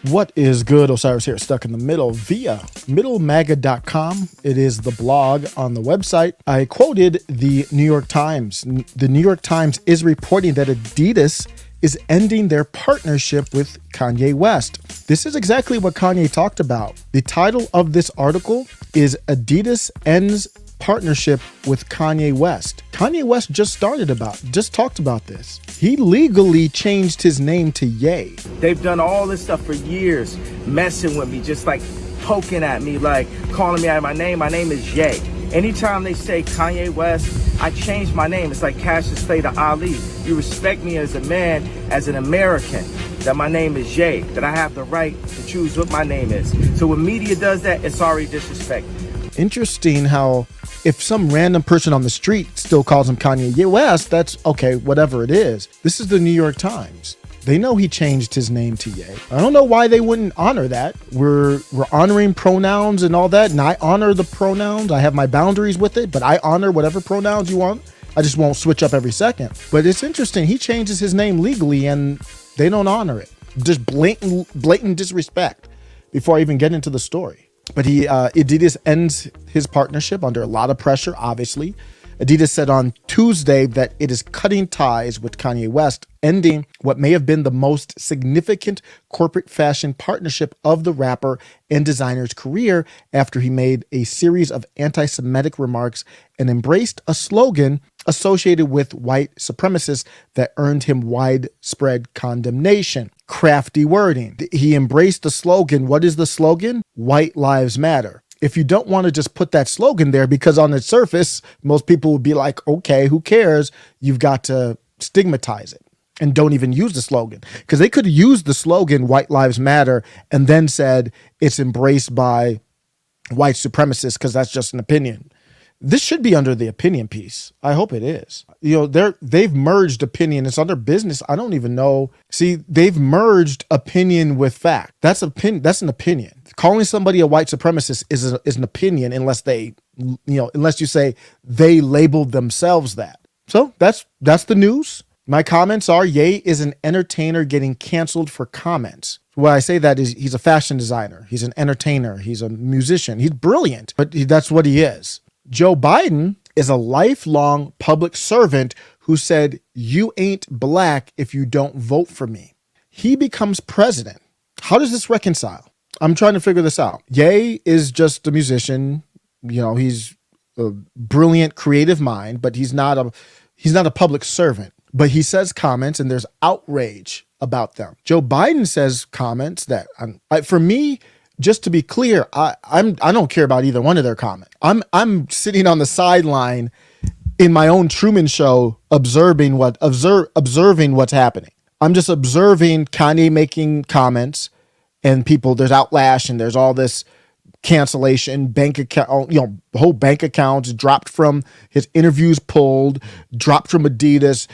What is good? Osiris here, stuck in the middle via middlemaga.com. It is the blog on the website. I quoted the New York Times. The New York Times is reporting that Adidas is ending their partnership with Kanye West. This is exactly what Kanye talked about. The title of this article is Adidas Ends Partnership with Kanye West. Kanye West just talked about this. He legally changed his name to Ye. They've done all this stuff for years, messing with me, just like poking at me, like calling me out of my name. My name is Ye. Anytime they say Kanye West, I change my name. It's like Cassius Clay to Ali. You respect me as a man, as an American, that my name is Ye, that I have the right to choose what my name is. So when media does that, it's already disrespect. Interesting how if some random person on the street still calls him Kanye West, that's okay, whatever it is. This is the New York Times. They know he changed his name to Ye. I don't know why they wouldn't honor that. We're honoring pronouns and all that, and I honor the pronouns. I have my boundaries with it, but I honor whatever pronouns you want. I just won't switch up every second. But it's interesting. He changes his name legally, and they don't honor it. Just blatant disrespect before I even get into the story. But Adidas ends his partnership under a lot of pressure, obviously. Adidas said on Tuesday that it is cutting ties with Kanye West, ending what may have been the most significant corporate fashion partnership of the rapper and designer's career after he made a series of anti-Semitic remarks and embraced a slogan associated with white supremacists that earned him widespread condemnation. Crafty wording. He embraced the slogan. What is the slogan? White Lives Matter. If you don't want to just put that slogan there, because on the surface, most people would be like, okay, who cares? You've got to stigmatize it and don't even use the slogan, because they could have used the slogan White Lives Matter and then said it's embraced by white supremacists because that's just an opinion. This should be under the opinion piece. I hope it is. You know, they've merged opinion. It's under business. I don't even know. See, they've merged opinion with fact. That's an opinion. Calling somebody a white supremacist is an opinion unless you say they labeled themselves that. So that's the news. My comments are Ye is an entertainer getting canceled for comments. Why I say that is he's a fashion designer. He's an entertainer. He's a musician. He's brilliant, but that's what he is. Joe Biden is a lifelong public servant who said, "You ain't black if you don't vote for me." He becomes president. How does this reconcile? I'm trying to figure this out. Ye is just a musician. You know, he's a brilliant creative mind, but he's not a public servant. But he says comments and there's outrage about them. Joe Biden says comments that, for me, just to be clear, I don't care about either one of their comments. I'm sitting on the sideline in my own Truman Show, observing what's happening. I'm just observing Kanye making comments, and people. There's outlash, and there's all this cancellation, bank account, whole bank accounts dropped from his interviews, dropped from Adidas,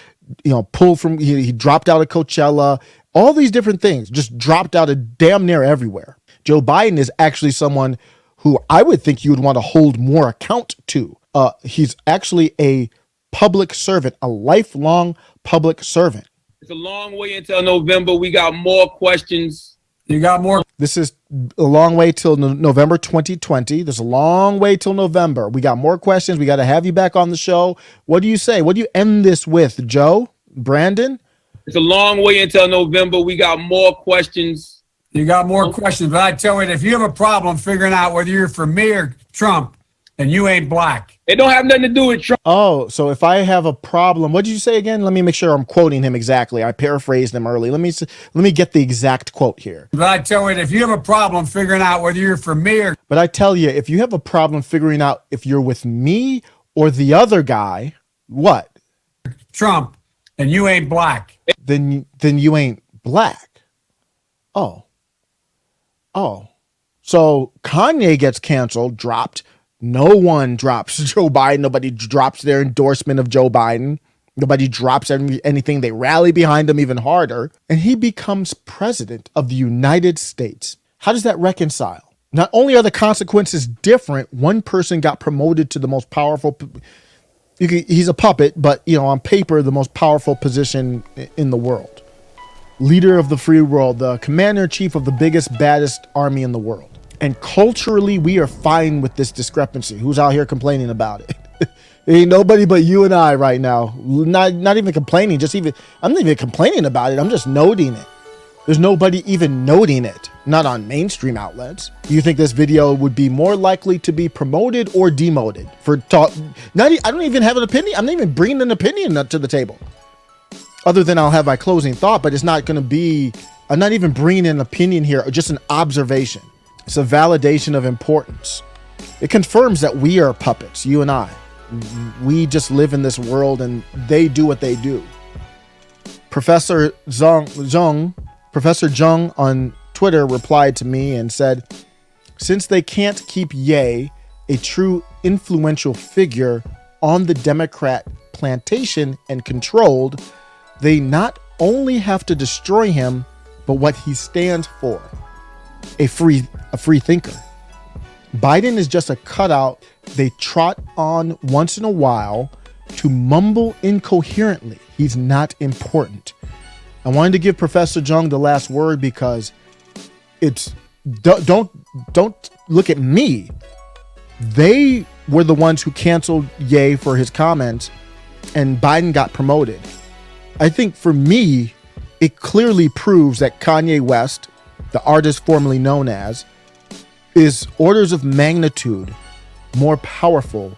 pulled from. He dropped out of Coachella. All these different things just dropped out of damn near everywhere. Joe Biden is actually someone who I would think you would want to hold more account to. He's actually a public servant, a lifelong public servant. It's a long way until November. We got more questions. You got more? This is a long way till November 2020. There's a long way till November. We got more questions. We got to have you back on the show. What do you say? What do you end this with, Joe? Brandon? It's a long way until November. We got more questions. You got more questions, but I tell you, if you have a problem figuring out whether you're for me or Trump, then you ain't black. It don't have nothing to do with Trump. Oh, so if I have a problem, what did you say again? Let me make sure I'm quoting him exactly. I paraphrased him early. Let me get the exact quote here. But I tell you, if you have a problem figuring out whether you're for me or... But I tell you, if you have a problem figuring out if you're with me or the other guy, what? Trump, and you ain't black. Then you ain't black. Oh, so Kanye gets canceled, dropped. No one drops Joe Biden. Nobody drops their endorsement of Joe Biden. Nobody drops anything. They rally behind him even harder. And he becomes president of the United States. How does that reconcile? Not only are the consequences different, one person got promoted to the most powerful. He's a puppet, but on paper, the most powerful position in the world. leader of the free world, the commander-in-chief of the biggest, baddest army in the world. And culturally, we are fine with this discrepancy. Who's out here complaining about it? Ain't nobody but you and I right now. Not even complaining, I'm not even complaining about it. I'm just noting it. There's nobody even noting it, not on mainstream outlets. Do you think this video would be more likely to be promoted or demoted for talk? I don't even have an opinion. I'm not even bringing an opinion to the table. Other than I'll have my closing thought, but it's not going to be, I'm not even bringing an opinion here, just an observation. It's a validation of importance. It confirms that we are puppets, you and I. We just live in this world and they do what they do. Professor Zhang on Twitter replied to me and said, since they can't keep Ye, a true influential figure on the Democrat plantation and controlled, they not only have to destroy him, but what he stands for, a free thinker. Biden is just a cutout they trot on once in a while to mumble incoherently. He's not important. I wanted to give Professor Zhang the last word because it's don't look at me. They were the ones who canceled Ye for his comments and Biden got promoted. I think for me, it clearly proves that Kanye West, the artist formerly known as, is orders of magnitude more powerful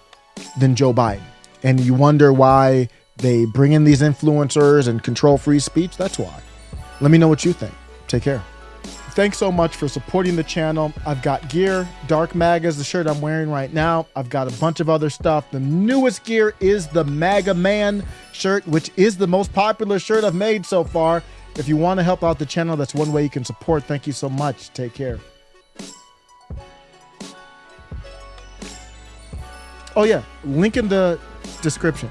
than Joe Biden. And you wonder why they bring in these influencers and control free speech. That's why. Let me know what you think. Take care. Thanks so much for supporting the channel. I've got gear. Dark MAGA is the shirt I'm wearing right now. I've got a bunch of other stuff. The newest gear is the MAGA Man shirt, which is the most popular shirt I've made so far. If you want to help out the channel, that's one way you can support. Thank you so much. Take care. Oh yeah, link in the description.